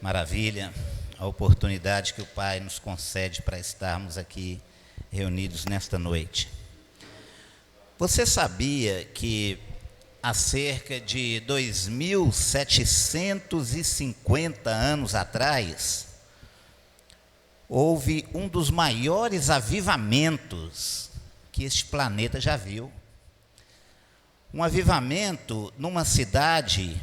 Maravilha, a oportunidade que o Pai nos concede para estarmos aqui reunidos nesta noite. Você sabia que há cerca de 2.750 anos atrás, houve um dos maiores avivamentos que este planeta já viu? Um avivamento numa cidade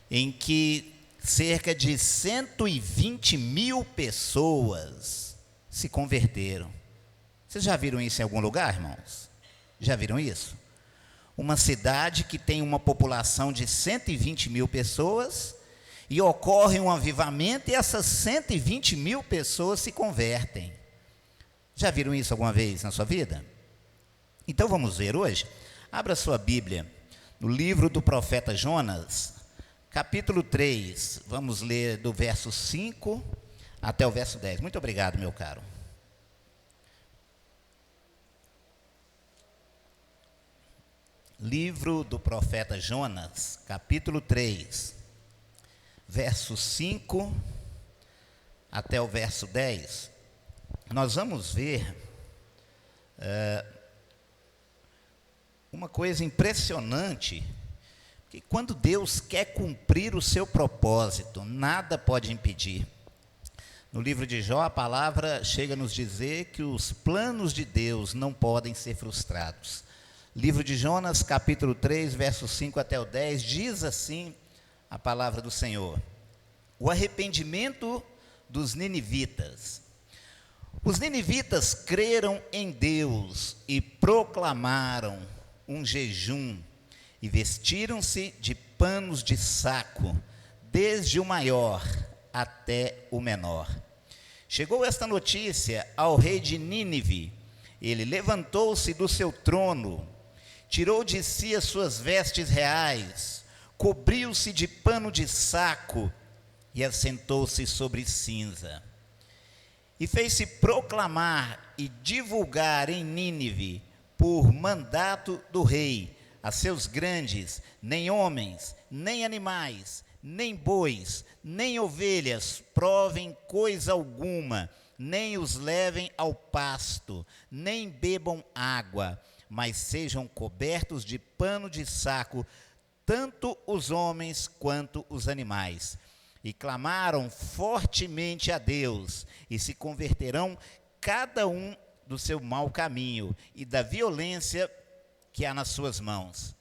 em que cerca de 120 mil pessoas se converteram. Vocês já viram isso em algum lugar, irmãos? Já viram isso? Uma cidade que tem uma população de 120 mil pessoas e ocorre um avivamento e essas 120 mil pessoas se convertem. Já viram isso alguma vez na sua vida? Então vamos ver hoje. Abra sua Bíblia no livro do profeta Jonas, capítulo 3, vamos ler do verso 5 até o verso 10. Muito obrigado, meu caro. Livro do profeta Jonas, capítulo 3, verso 5 até o verso 10. Nós vamos ver uma coisa impressionante, que quando Deus quer cumprir o seu propósito, nada pode impedir. No livro de Jó, a palavra chega a nos dizer que os planos de Deus não podem ser frustrados. Livro de Jonas, capítulo 3, versos 5 até o 10, diz assim a palavra do Senhor: o arrependimento dos ninivitas. Os ninivitas creram em Deus e proclamaram um jejum, e vestiram-se de panos de saco, desde o maior até o menor. Chegou esta notícia ao rei de Nínive. Ele levantou-se do seu trono, tirou de si as suas vestes reais, cobriu-se de pano de saco e assentou-se sobre cinza. E fez-se proclamar e divulgar em Nínive, por mandato do rei, a seus grandes, nem homens, nem animais, nem bois, nem ovelhas provem coisa alguma, nem os levem ao pasto, nem bebam água, mas sejam cobertos de pano de saco, tanto os homens quanto os animais. E clamaram fortemente a Deus, e se converterão cada um do seu mau caminho e da violência que há nas suas mãos.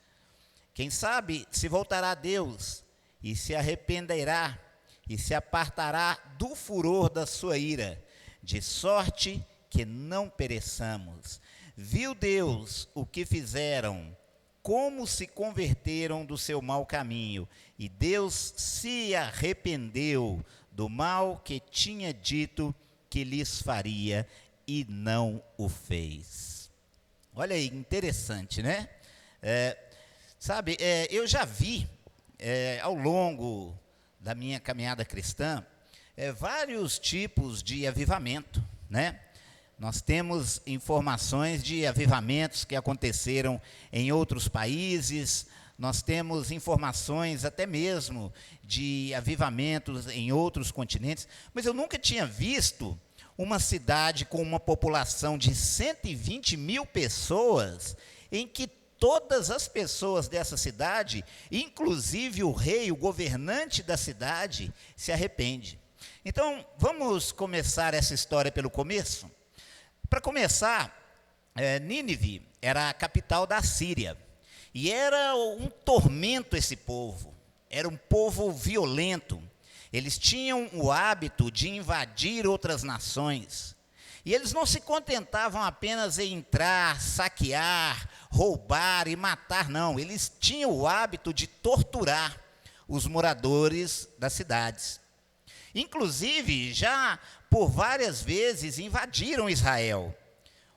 Quem sabe se voltará a Deus e se arrependerá e se apartará do furor da sua ira, de sorte que não pereçamos. Viu Deus o que fizeram, como se converteram do seu mau caminho, e Deus se arrependeu do mal que tinha dito que lhes faria, e não o fez. Olha aí, interessante, né? Eu já vi, ao longo da minha caminhada cristã, vários tipos de avivamento, né? Nós temos informações de avivamentos que aconteceram em outros países, nós temos informações até mesmo de avivamentos em outros continentes, mas eu nunca tinha visto uma cidade com uma população de 120 mil pessoas, em que todas as pessoas dessa cidade, inclusive o rei, o governante da cidade, se arrepende. Então, vamos começar essa história pelo começo? Para começar, Nínive era a capital da Síria, e era um tormento esse povo, era um povo violento. Eles tinham o hábito de invadir outras nações. E eles não se contentavam apenas em entrar, saquear, roubar e matar, não. Eles tinham o hábito de torturar os moradores das cidades. Inclusive, já por várias vezes invadiram Israel.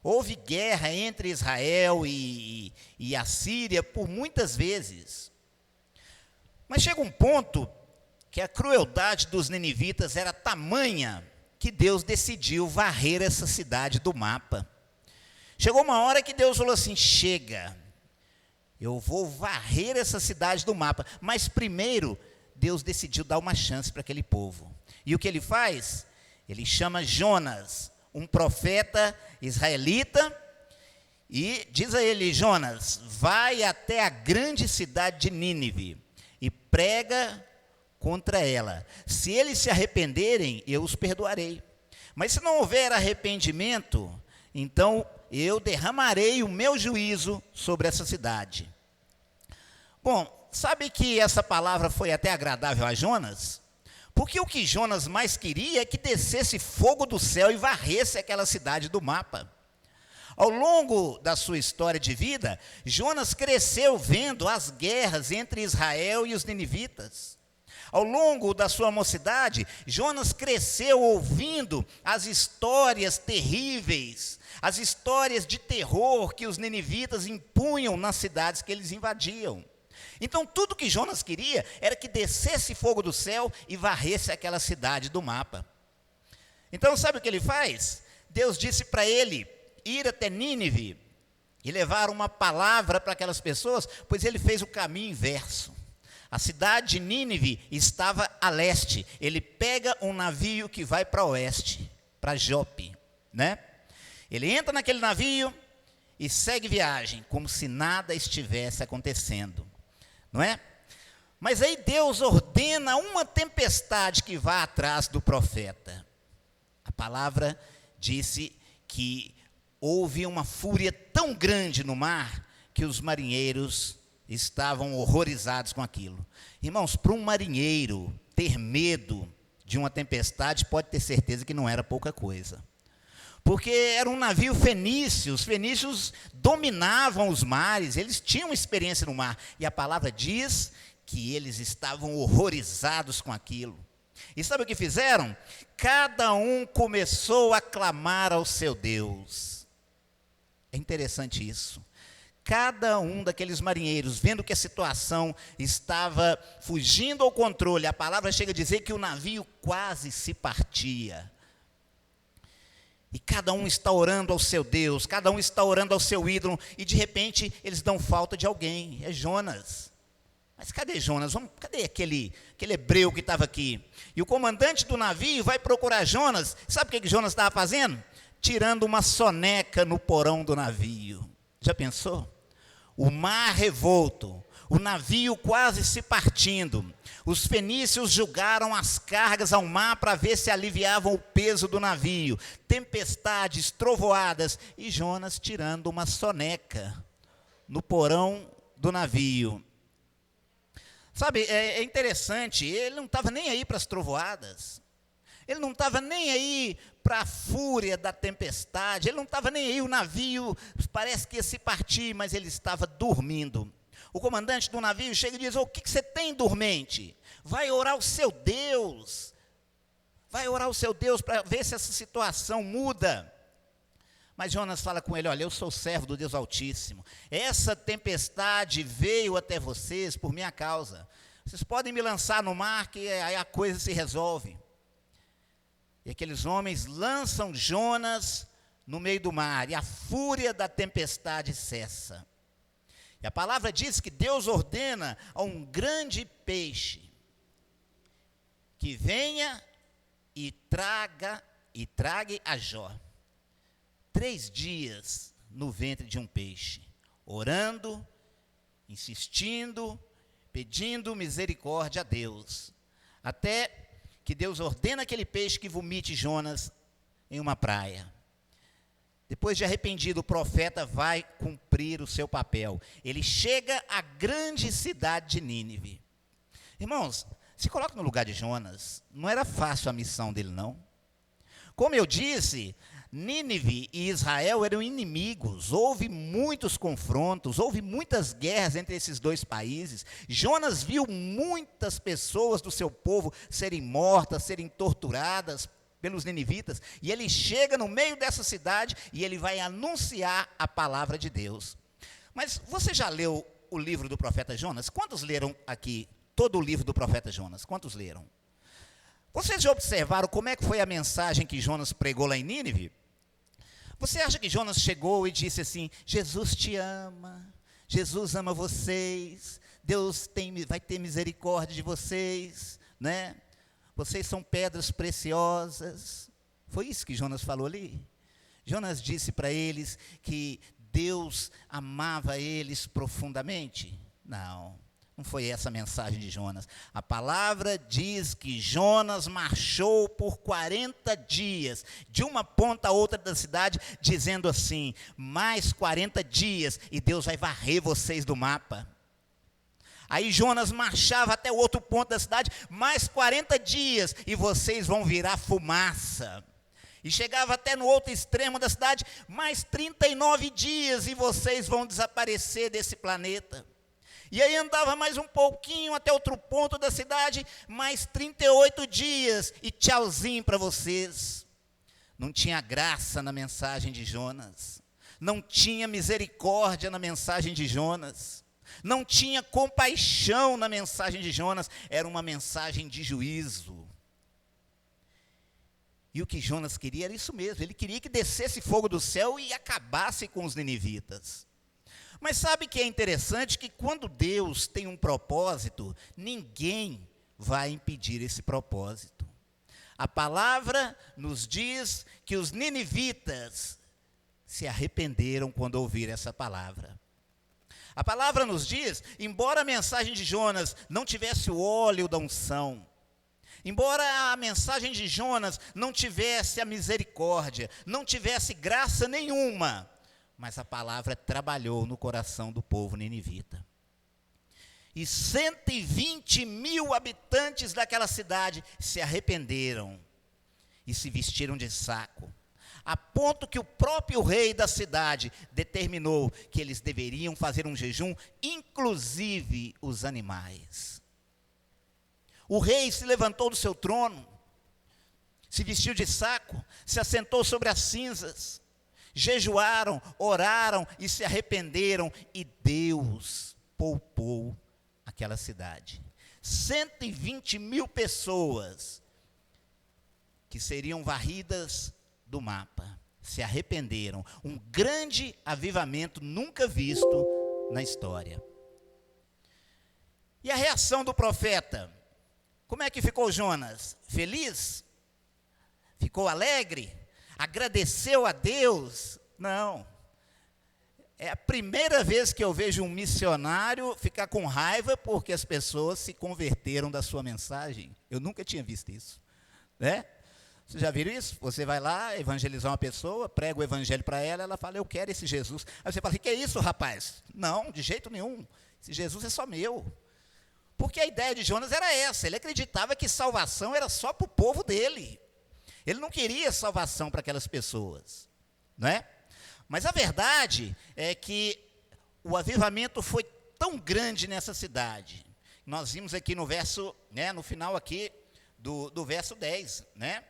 Houve guerra entre Israel e a Síria por muitas vezes. Mas chega um ponto que a crueldade dos ninivitas era tamanha que Deus decidiu varrer essa cidade do mapa. Chegou uma hora que Deus falou assim: chega, eu vou varrer essa cidade do mapa, mas primeiro Deus decidiu dar uma chance para aquele povo. E o que ele faz? Ele chama Jonas, um profeta israelita, e diz a ele: Jonas, vai até a grande cidade de Nínive e prega contra ela. Se eles se arrependerem, eu os perdoarei. Mas se não houver arrependimento, então eu derramarei o meu juízo sobre essa cidade. Bom, sabe que essa palavra foi até agradável a Jonas? Porque o que Jonas mais queria é que descesse fogo do céu e varresse aquela cidade do mapa. Ao longo da sua história de vida, Jonas cresceu vendo as guerras entre Israel e os ninivitas. Ao longo da sua mocidade, Jonas cresceu ouvindo as histórias terríveis, as histórias de terror que os ninivitas impunham nas cidades que eles invadiam. Então, tudo que Jonas queria era que descesse fogo do céu e varresse aquela cidade do mapa. Então, sabe o que ele faz? Deus disse para ele ir até Nínive e levar uma palavra para aquelas pessoas, pois ele fez o caminho inverso. A cidade de Nínive estava a leste. Ele pega um navio que vai para oeste, para Jope, né? Ele entra naquele navio e segue viagem, como se nada estivesse acontecendo, não é? Mas aí Deus ordena uma tempestade que vá atrás do profeta. A palavra disse que houve uma fúria tão grande no mar que os marinheiros estavam horrorizados com aquilo. Irmãos, para um marinheiro ter medo de uma tempestade, pode ter certeza que não era pouca coisa. Porque era um navio fenício, os fenícios dominavam os mares, eles tinham experiência no mar. E a palavra diz que eles estavam horrorizados com aquilo. E sabe o que fizeram? Cada um começou a clamar ao seu Deus. É interessante isso. Cada um daqueles marinheiros, vendo que a situação estava fugindo ao controle, a palavra chega a dizer que o navio quase se partia. E cada um está orando ao seu Deus, cada um está orando ao seu ídolo, e de repente eles dão falta de alguém. É Jonas. Mas cadê Jonas? Cadê aquele hebreu que estava aqui? E o comandante do navio vai procurar Jonas. Sabe o que Jonas estava fazendo? Tirando uma soneca no porão do navio. Já pensou? O mar revolto, o navio quase se partindo. Os fenícios jogaram as cargas ao mar para ver se aliviavam o peso do navio. Tempestades, trovoadas, e Jonas tirando uma soneca no porão do navio. Sabe, é interessante, ele não estava nem aí para as trovoadas. Ele não estava nem aí para a fúria da tempestade, ele não estava nem aí, o navio parece que ia se partir, mas ele estava dormindo. O comandante do navio chega e diz: o que você tem, dormente? Vai orar ao seu Deus, vai orar ao seu Deus para ver se essa situação muda. Mas Jonas fala com ele: olha, eu sou servo do Deus Altíssimo, essa tempestade veio até vocês por minha causa, vocês podem me lançar no mar que aí a coisa se resolve. E aqueles homens lançam Jonas no meio do mar, e a fúria da tempestade cessa. E a palavra diz que Deus ordena a um grande peixe que venha e trague a Jó. 3 dias no ventre de um peixe, orando, insistindo, pedindo misericórdia a Deus, até que Deus ordena aquele peixe que vomite Jonas em uma praia. Depois de arrependido, o profeta vai cumprir o seu papel. Ele chega à grande cidade de Nínive. Irmãos, se coloca no lugar de Jonas, não era fácil a missão dele, não. Como eu disse, Nínive e Israel eram inimigos, houve muitos confrontos, houve muitas guerras entre esses dois países. Jonas viu muitas pessoas do seu povo serem mortas, serem torturadas pelos ninivitas, e ele chega no meio dessa cidade e ele vai anunciar a palavra de Deus. Mas você já leu o livro do profeta Jonas? Quantos leram aqui todo o livro do profeta Jonas? Quantos leram? Vocês já observaram como é que foi a mensagem que Jonas pregou lá em Nínive? Você acha que Jonas chegou e disse assim: Jesus te ama, Jesus ama vocês, Deus vai ter misericórdia de vocês, né? Vocês são pedras preciosas. Foi isso que Jonas falou ali. Jonas disse para eles que Deus amava eles profundamente. Não foi essa a mensagem de Jonas. A palavra diz que Jonas marchou por 40 dias, de uma ponta a outra da cidade, dizendo assim: mais 40 dias e Deus vai varrer vocês do mapa. Aí Jonas marchava até o outro ponto da cidade, mais 40 dias e vocês vão virar fumaça. E chegava até no outro extremo da cidade, mais 39 dias e vocês vão desaparecer desse planeta. E aí andava mais um pouquinho até outro ponto da cidade, mais 38 dias e tchauzinho para vocês. Não tinha graça na mensagem de Jonas, não tinha misericórdia na mensagem de Jonas, não tinha compaixão na mensagem de Jonas, era uma mensagem de juízo. E o que Jonas queria era isso mesmo, ele queria que descesse fogo do céu e acabasse com os ninivitas. Mas sabe que é interessante que quando Deus tem um propósito, ninguém vai impedir esse propósito. A palavra nos diz que os ninivitas se arrependeram quando ouviram essa palavra. A palavra nos diz, embora a mensagem de Jonas não tivesse o óleo da unção, embora a mensagem de Jonas não tivesse a misericórdia, não tivesse graça nenhuma, mas a palavra trabalhou no coração do povo ninivita. E 120 mil habitantes daquela cidade se arrependeram e se vestiram de saco, a ponto que o próprio rei da cidade determinou que eles deveriam fazer um jejum, inclusive os animais. O rei se levantou do seu trono, se vestiu de saco, se assentou sobre as cinzas, jejuaram, oraram e se arrependeram, e Deus poupou aquela cidade. 120 mil pessoas que seriam varridas do mapa, se arrependeram. Um grande avivamento nunca visto na história. E a reação do profeta? Como é que ficou Jonas? Feliz? Ficou alegre? Agradeceu a Deus? Não. É a primeira vez que eu vejo um missionário ficar com raiva porque as pessoas se converteram da sua mensagem. Eu nunca tinha visto isso, né? Vocês já viram isso? Você vai lá evangelizar uma pessoa, prega o evangelho para ela, ela fala: eu quero esse Jesus. Aí você fala: que é isso, rapaz? Não, de jeito nenhum. Esse Jesus é só meu. Porque a ideia de Jonas era essa, ele acreditava que salvação era só para o povo dele. Ele não queria salvação para aquelas pessoas, não é? Mas a verdade é que o avivamento foi tão grande nessa cidade. Nós vimos aqui no verso, né, no final aqui do verso 10, né?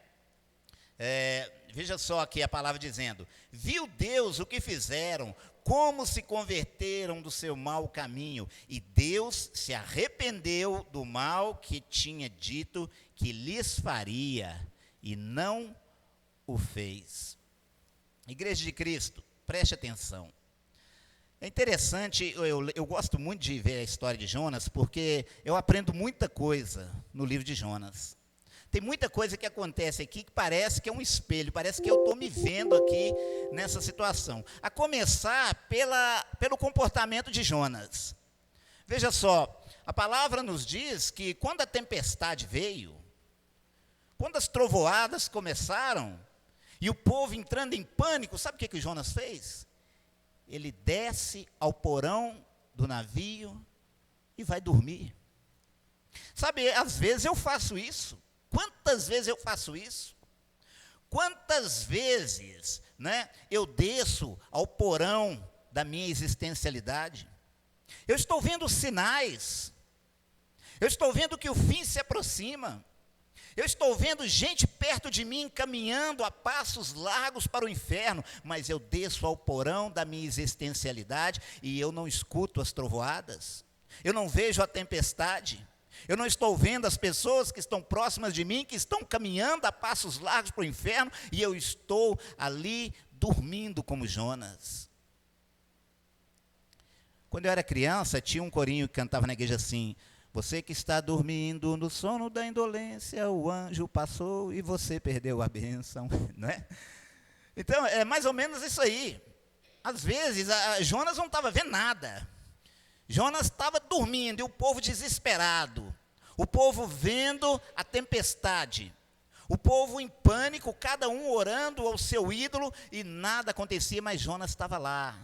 Veja só aqui a palavra dizendo: viu Deus o que fizeram, como se converteram do seu mau caminho, e Deus se arrependeu do mal que tinha dito que lhes faria, e não o fez. Igreja de Cristo, preste atenção. É interessante, eu gosto muito de ver a história de Jonas, porque eu aprendo muita coisa no livro de Jonas. Tem muita coisa que acontece aqui que parece que é um espelho, parece que eu estou me vendo aqui nessa situação. A começar pelo comportamento de Jonas. Veja só, a palavra nos diz que quando a tempestade veio, quando as trovoadas começaram, e o povo entrando em pânico, sabe o que Jonas fez? Ele desce ao porão do navio e vai dormir. Sabe, às vezes eu faço isso. Quantas vezes eu faço isso? Quantas vezes, né, eu desço ao porão da minha existencialidade? Eu estou vendo sinais. Eu estou vendo que o fim se aproxima. Eu estou vendo gente perto de mim caminhando a passos largos para o inferno, mas eu desço ao porão da minha existencialidade e eu não escuto as trovoadas. Eu não vejo a tempestade. Eu não estou vendo as pessoas que estão próximas de mim, que estão caminhando a passos largos para o inferno, e eu estou ali dormindo como Jonas. Quando eu era criança, tinha um corinho que cantava na igreja assim: você que está dormindo no sono da indolência, o anjo passou e você perdeu a bênção, não é? Então, é mais ou menos isso aí. Às vezes, Jonas não estava vendo nada. Jonas estava dormindo e o povo desesperado. O povo vendo a tempestade. O povo em pânico, cada um orando ao seu ídolo e nada acontecia, mas Jonas estava lá,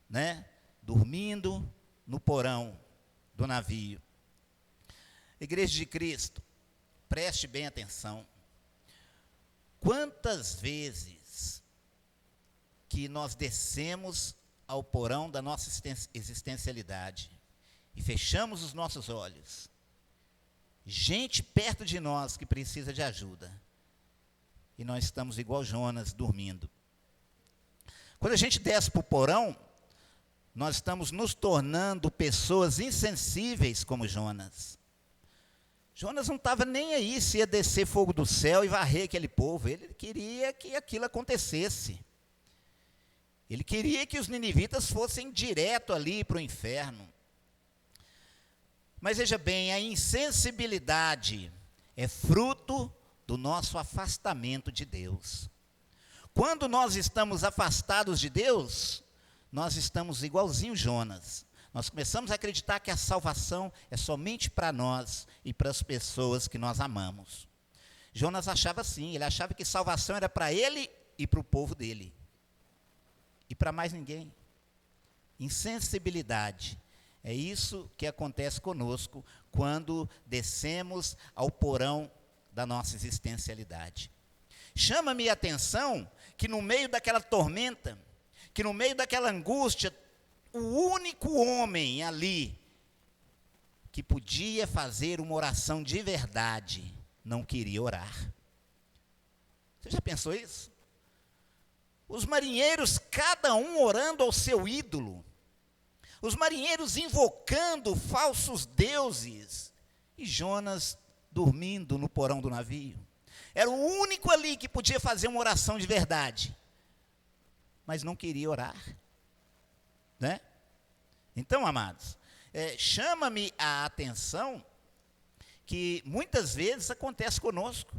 né? Dormindo no porão do navio. Igreja de Cristo, preste bem atenção. Quantas vezes que nós descemos ao porão da nossa existencialidade e fechamos os nossos olhos, gente perto de nós que precisa de ajuda, e nós estamos igual Jonas, dormindo. Quando a gente desce para o porão, nós estamos nos tornando pessoas insensíveis como Jonas. Jonas não estava nem aí se ia descer fogo do céu e varrer aquele povo. Ele queria que aquilo acontecesse. Ele queria que os ninivitas fossem direto ali para o inferno. Mas veja bem, a insensibilidade é fruto do nosso afastamento de Deus. Quando nós estamos afastados de Deus, nós estamos igualzinho Jonas. Nós começamos a acreditar que a salvação é somente para nós e para as pessoas que nós amamos. Jonas achava assim, ele achava que salvação era para ele e para o povo dele. E para mais ninguém. Insensibilidade. É isso que acontece conosco quando descemos ao porão da nossa existencialidade. Chama-me a atenção que no meio daquela tormenta, que no meio daquela angústia, o único homem ali que podia fazer uma oração de verdade não queria orar. Você já pensou isso? Os marinheiros, cada um orando ao seu ídolo. Os marinheiros invocando falsos deuses. E Jonas dormindo no porão do navio. Era o único ali que podia fazer uma oração de verdade. Mas não queria orar. Né? Então, amados, chama-me a atenção que muitas vezes acontece conosco.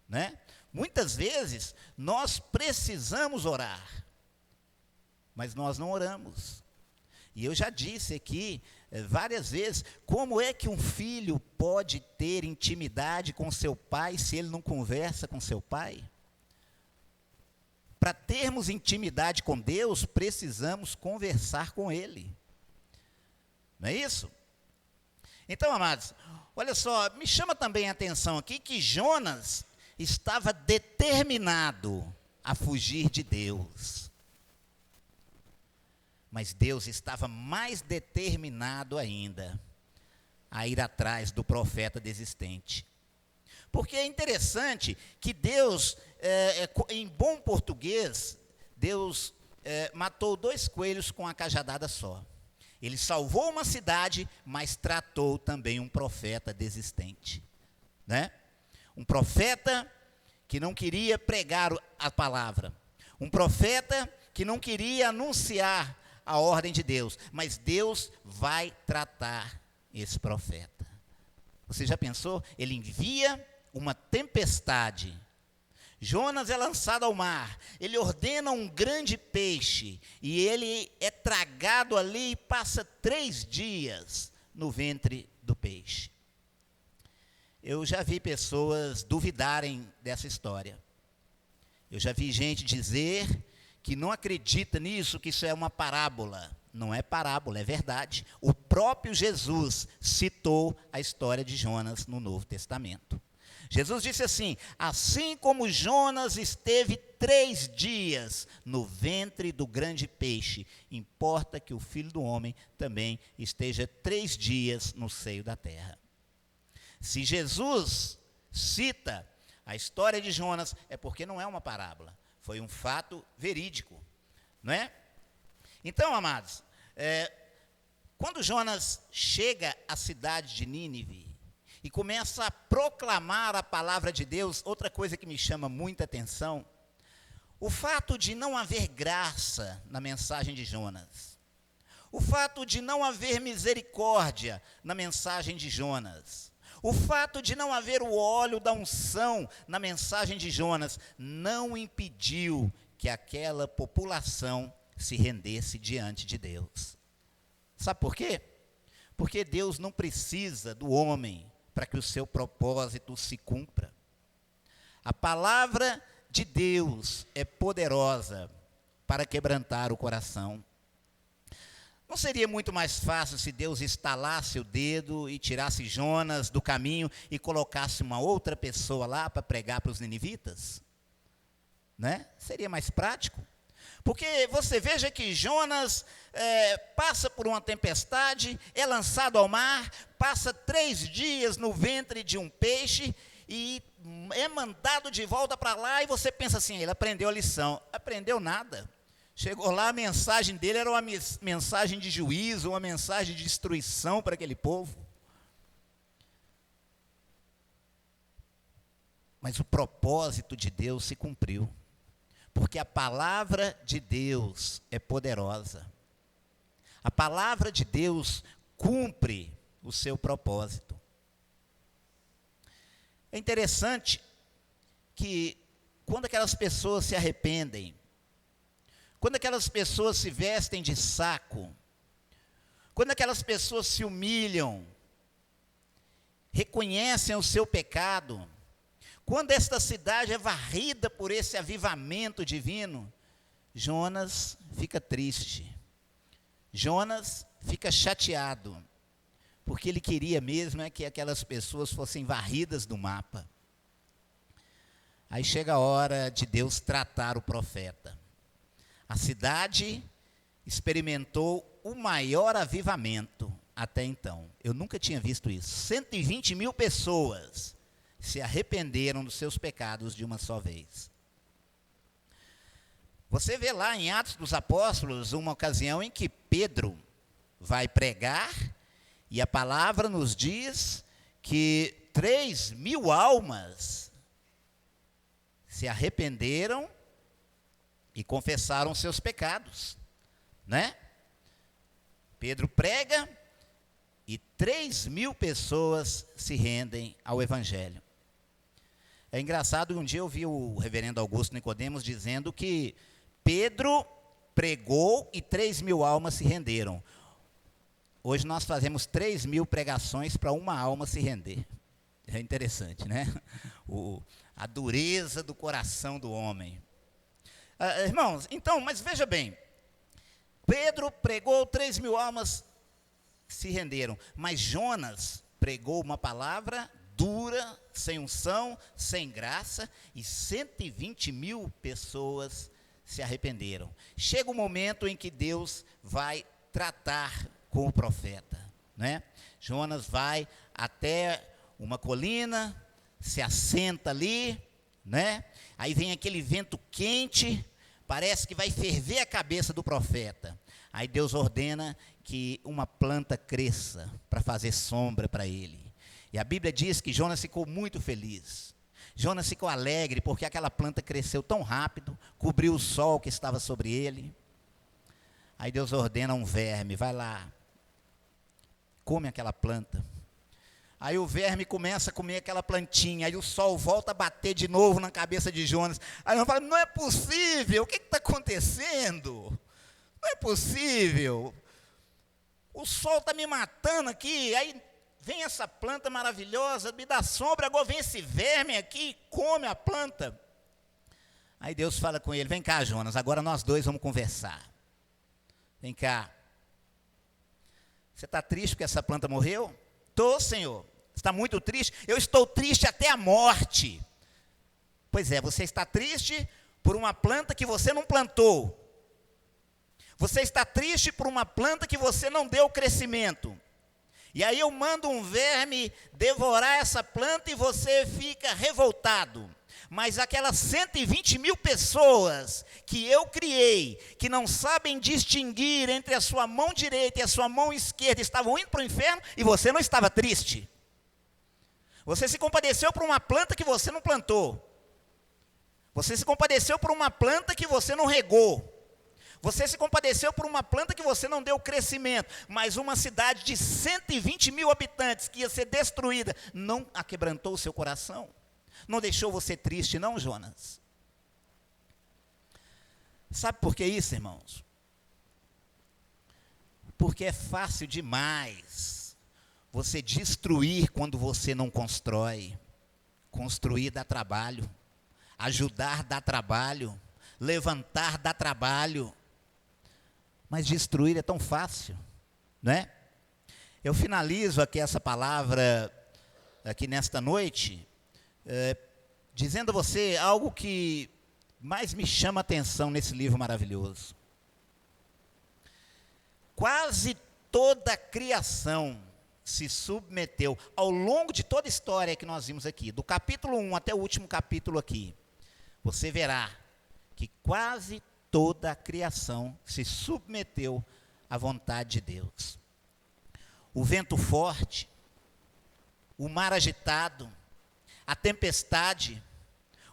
Né? Muitas vezes nós precisamos orar, mas nós não oramos. E eu já disse aqui várias vezes, como é que um filho pode ter intimidade com seu pai se ele não conversa com seu pai? Para termos intimidade com Deus, precisamos conversar com Ele. Não é isso? Então, amados, olha só, me chama também a atenção aqui que Jonas estava determinado a fugir de Deus. Mas Deus estava mais determinado ainda a ir atrás do profeta desistente. Porque é interessante que Deus, em bom português, Deus matou 2 coelhos com a cajadada só. Ele salvou uma cidade, mas tratou também um profeta desistente. Né? Um profeta que não queria pregar a palavra. Um profeta que não queria anunciar a ordem de Deus. Mas Deus vai tratar esse profeta. Você já pensou? Ele envia uma tempestade. Jonas é lançado ao mar. Ele ordena um grande peixe. E ele é tragado ali e passa 3 dias no ventre do peixe. Eu já vi pessoas duvidarem dessa história. Eu já vi gente dizer que não acredita nisso, que isso é uma parábola. Não é parábola, é verdade. O próprio Jesus citou a história de Jonas no Novo Testamento. Jesus disse assim: assim como Jonas esteve 3 dias no ventre do grande peixe, importa que o Filho do Homem também esteja 3 dias no seio da terra. Se Jesus cita a história de Jonas, é porque não é uma parábola, foi um fato verídico, não é? Então, amados, quando Jonas chega à cidade de Nínive e começa a proclamar a palavra de Deus, outra coisa que me chama muita atenção, o fato de não haver graça na mensagem de Jonas, O fato de não haver misericórdia na mensagem de Jonas, o fato de não haver o óleo da unção na mensagem de Jonas, não impediu que aquela população se rendesse diante de Deus. Sabe por quê? Porque Deus não precisa do homem para que o seu propósito se cumpra. A palavra de Deus é poderosa para quebrantar o coração. Não seria muito mais fácil se Deus estalasse o dedo e tirasse Jonas do caminho e colocasse uma outra pessoa lá para pregar para os ninivitas? Né? Seria mais prático. Porque você veja que Jonas passa por uma tempestade, é lançado ao mar, passa 3 dias no ventre de um peixe e é mandado de volta para lá, e você pensa assim, ele aprendeu a lição. Aprendeu nada. Chegou lá, a mensagem dele era uma mensagem de juízo, uma mensagem de destruição para aquele povo. Mas o propósito de Deus se cumpriu, porque a palavra de Deus é poderosa. A palavra de Deus cumpre o seu propósito. É interessante que quando aquelas pessoas se arrependem, quando aquelas pessoas se vestem de saco, quando aquelas pessoas se humilham, reconhecem o seu pecado, quando esta cidade é varrida por esse avivamento divino, Jonas fica triste, Jonas fica chateado, porque ele queria mesmo que aquelas pessoas fossem varridas do mapa. Aí chega a hora de Deus tratar o profeta. A cidade experimentou o maior avivamento até então. Eu nunca tinha visto isso. 120 mil pessoas se arrependeram dos seus pecados de uma só vez. Você vê lá em Atos dos Apóstolos uma ocasião em que Pedro vai pregar e a palavra nos diz que 3.000 almas se arrependeram e confessaram seus pecados, né? Pedro prega e 3.000 pessoas se rendem ao Evangelho. É engraçado, um dia eu vi o reverendo Augusto Nicodemos dizendo que Pedro pregou e 3.000 almas se renderam. Hoje nós fazemos 3.000 pregações para uma alma se render. É interessante, né? A dureza do coração do homem. Irmãos, então, mas veja bem, Pedro pregou, 3.000 almas se renderam, mas Jonas pregou uma palavra dura, sem unção, sem graça, e 120 mil pessoas se arrependeram. Chega o momento em que Deus vai tratar com o profeta, né? Jonas vai até uma colina, se assenta ali, né? Aí vem aquele vento quente, parece que vai ferver a cabeça do profeta. Aí Deus ordena que uma planta cresça para fazer sombra para ele. E a Bíblia diz que Jonas ficou muito feliz. Jonas ficou alegre porque aquela planta cresceu tão rápido, cobriu o sol que estava sobre ele. Aí Deus ordena um verme, vai lá, come aquela planta. Aí o verme começa a comer aquela plantinha, aí o sol volta a bater de novo na cabeça de Jonas. Aí eu falo, não é possível, o que está acontecendo? Não é possível, o sol está me matando aqui, aí vem essa planta maravilhosa, me dá sombra, agora vem esse verme aqui e come a planta. Aí Deus fala com ele, vem cá Jonas, agora nós dois vamos conversar. Vem cá, você está triste porque essa planta morreu? Estou, Senhor. Está muito triste? Eu estou triste até a morte. Pois é, você está triste por uma planta que você não plantou. Você está triste por uma planta que você não deu crescimento. E aí eu mando um verme devorar essa planta e você fica revoltado. Mas aquelas 120 mil pessoas que eu criei, que não sabem distinguir entre a sua mão direita e a sua mão esquerda, estavam indo para o inferno e você não estava triste. Você se compadeceu por uma planta que você não plantou. Você se compadeceu por uma planta que você não regou. Você se compadeceu por uma planta que você não deu crescimento, mas uma cidade de 120 mil habitantes que ia ser destruída, não aquebrantou o seu coração? Não deixou você triste, não, Jonas? Sabe por que isso, irmãos? Porque é fácil demais você destruir quando você não constrói. Construir dá trabalho, ajudar dá trabalho, levantar dá trabalho, mas destruir é tão fácil, né? Eu finalizo aqui essa palavra, aqui nesta noite, dizendo a você algo que mais me chama a atenção nesse livro maravilhoso. Quase toda a criação se submeteu, ao longo de toda a história que nós vimos aqui, do capítulo 1 até o último capítulo aqui, você verá que quase toda a criação se submeteu à vontade de Deus. O vento forte, o mar agitado, a tempestade,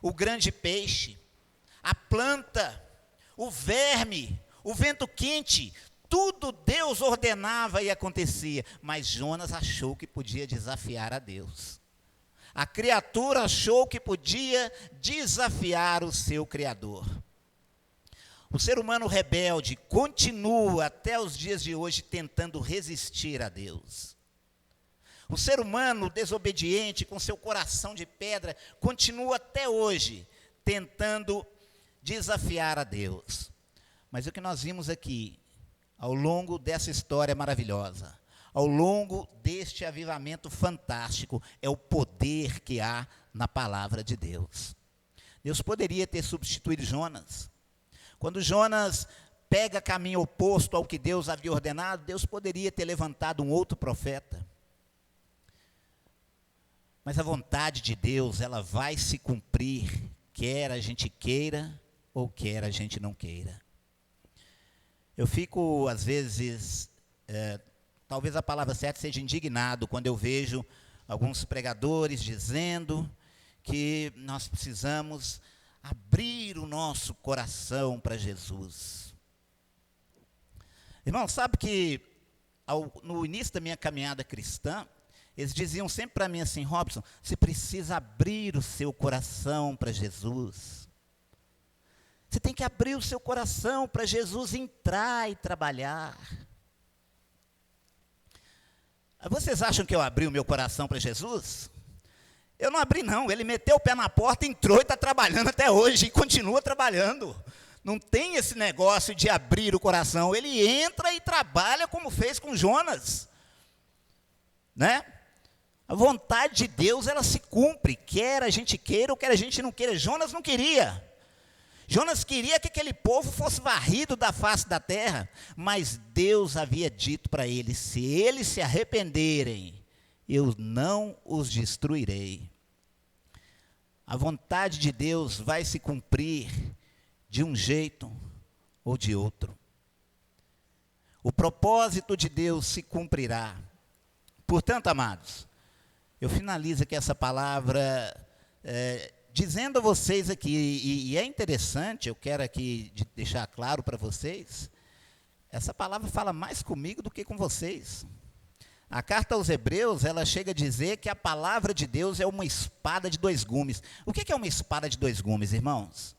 o grande peixe, a planta, o verme, o vento quente, tudo Deus ordenava e acontecia, mas Jonas achou que podia desafiar a Deus. A criatura achou que podia desafiar o seu Criador. O ser humano rebelde continua até os dias de hoje tentando resistir a Deus. O ser humano desobediente, com seu coração de pedra, continua até hoje tentando desafiar a Deus. Mas o que nós vimos aqui, ao longo dessa história maravilhosa, ao longo deste avivamento fantástico, é o poder que há na palavra de Deus. Deus poderia ter substituído Jonas. Quando Jonas pega caminho oposto ao que Deus havia ordenado, Deus poderia ter levantado um outro profeta. Mas a vontade de Deus, ela vai se cumprir, quer a gente queira ou quer a gente não queira. Eu fico, às vezes, talvez a palavra certa seja indignado, quando eu vejo alguns pregadores dizendo que nós precisamos abrir o nosso coração para Jesus. Irmão, sabe que no início da minha caminhada cristã, eles diziam sempre para mim assim: Robson, você precisa abrir o seu coração para Jesus. Você tem que abrir o seu coração para Jesus entrar e trabalhar. Vocês acham que eu abri o meu coração para Jesus? Eu não abri não, ele meteu o pé na porta, entrou e está trabalhando até hoje, e continua trabalhando. Não tem esse negócio de abrir o coração, ele entra e trabalha como fez com Jonas. Né? A vontade de Deus, ela se cumpre, quer a gente queira ou quer a gente não queira. Jonas não queria. Jonas queria que aquele povo fosse varrido da face da terra, mas Deus havia dito para ele: se eles se arrependerem, eu não os destruirei. A vontade de Deus vai se cumprir de um jeito ou de outro. O propósito de Deus se cumprirá. Portanto, amados, eu finalizo aqui essa palavra dizendo a vocês aqui, e é interessante, eu quero aqui deixar claro para vocês, essa palavra fala mais comigo do que com vocês. A carta aos Hebreus, ela chega a dizer que a palavra de Deus é uma espada de dois gumes. O que é uma espada de dois gumes, irmãos?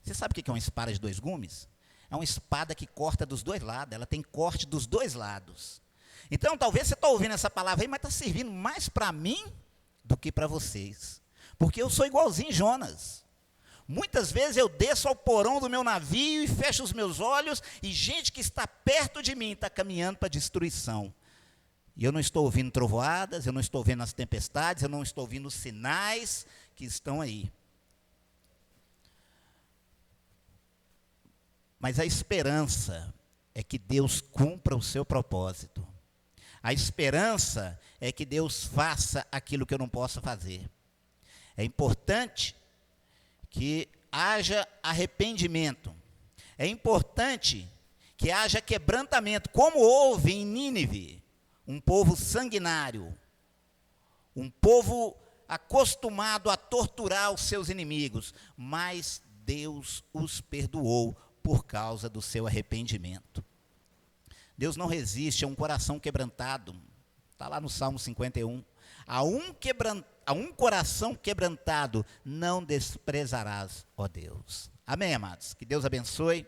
Você sabe o que é uma espada de dois gumes? É uma espada que corta dos dois lados, ela tem corte dos dois lados. Então, talvez você está ouvindo essa palavra aí, mas está servindo mais para mim do que para vocês. Porque eu sou igualzinho Jonas. Muitas vezes eu desço ao porão do meu navio e fecho os meus olhos, e gente que está perto de mim está caminhando para a destruição. E eu não estou ouvindo trovoadas, eu não estou vendo as tempestades, eu não estou ouvindo os sinais que estão aí. Mas a esperança é que Deus cumpra o seu propósito. A esperança é que Deus faça aquilo que eu não posso fazer. É importante que haja arrependimento. É importante que haja quebrantamento, como houve em Nínive, um povo sanguinário, um povo acostumado a torturar os seus inimigos, mas Deus os perdoou, por causa do seu arrependimento. Deus não resiste a um coração quebrantado. Está lá no Salmo 51. A um coração quebrantado não desprezarás, ó Deus. Amém, amados? Que Deus abençoe,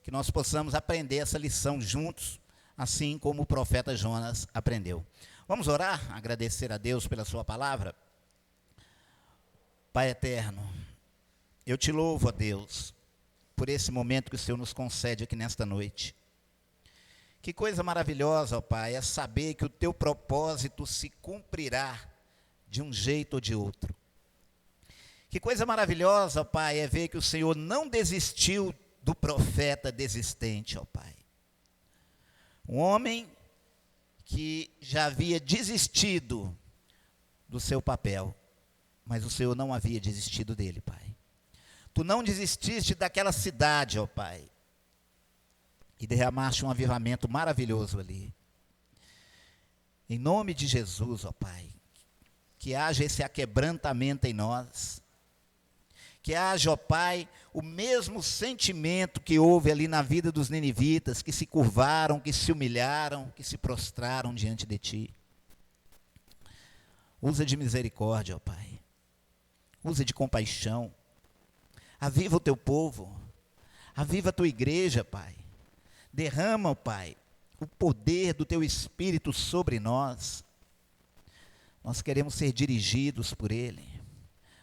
que nós possamos aprender essa lição juntos, assim como o profeta Jonas aprendeu. Vamos orar, agradecer a Deus pela sua palavra. Pai eterno, eu te louvo, ó Deus, por esse momento que o Senhor nos concede aqui nesta noite. Que coisa maravilhosa, ó Pai, é saber que o teu propósito se cumprirá de um jeito ou de outro. Que coisa maravilhosa, ó Pai, é ver que o Senhor não desistiu do profeta desistente, ó Pai. Um homem que já havia desistido do seu papel, mas o Senhor não havia desistido dele, Pai. Tu não desististe daquela cidade, ó Pai, e derramaste um avivamento maravilhoso ali. Em nome de Jesus, ó Pai, que haja esse aquebrantamento em nós, que haja, ó Pai, o mesmo sentimento que houve ali na vida dos ninivitas, que se curvaram, que se humilharam, que se prostraram diante de Ti. Usa de misericórdia, ó Pai, usa de compaixão, aviva o Teu povo, aviva a Tua igreja, Pai. Derrama, ó Pai, o poder do Teu Espírito sobre nós. Nós queremos ser dirigidos por Ele.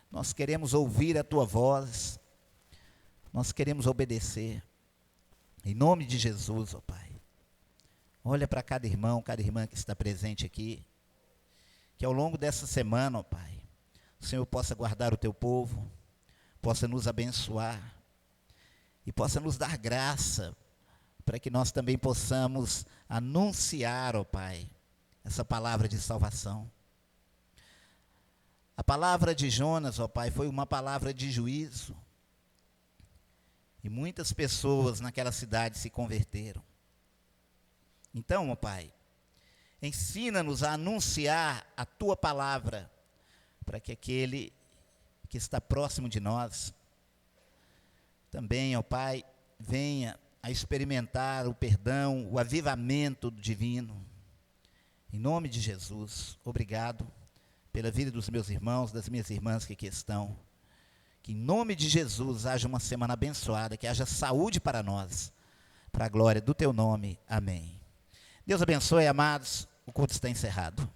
Nós queremos ouvir a Tua voz. Nós queremos obedecer. Em nome de Jesus, ó Pai. Olha para cada irmão, cada irmã que está presente aqui. Que ao longo dessa semana, ó Pai, o Senhor possa guardar o Teu povo, possa nos abençoar e possa nos dar graça para que nós também possamos anunciar, ó Pai, essa palavra de salvação. A palavra de Jonas, ó Pai, foi uma palavra de juízo. E muitas pessoas naquela cidade se converteram. Então, ó Pai, ensina-nos a anunciar a Tua palavra, para que aquele que está próximo de nós também, ó Pai, venha a experimentar o perdão, o avivamento divino. Em nome de Jesus, obrigado pela vida dos meus irmãos, das minhas irmãs que aqui estão. Que em nome de Jesus haja uma semana abençoada, que haja saúde para nós, para a glória do Teu nome. Amém. Deus abençoe, amados. O culto está encerrado.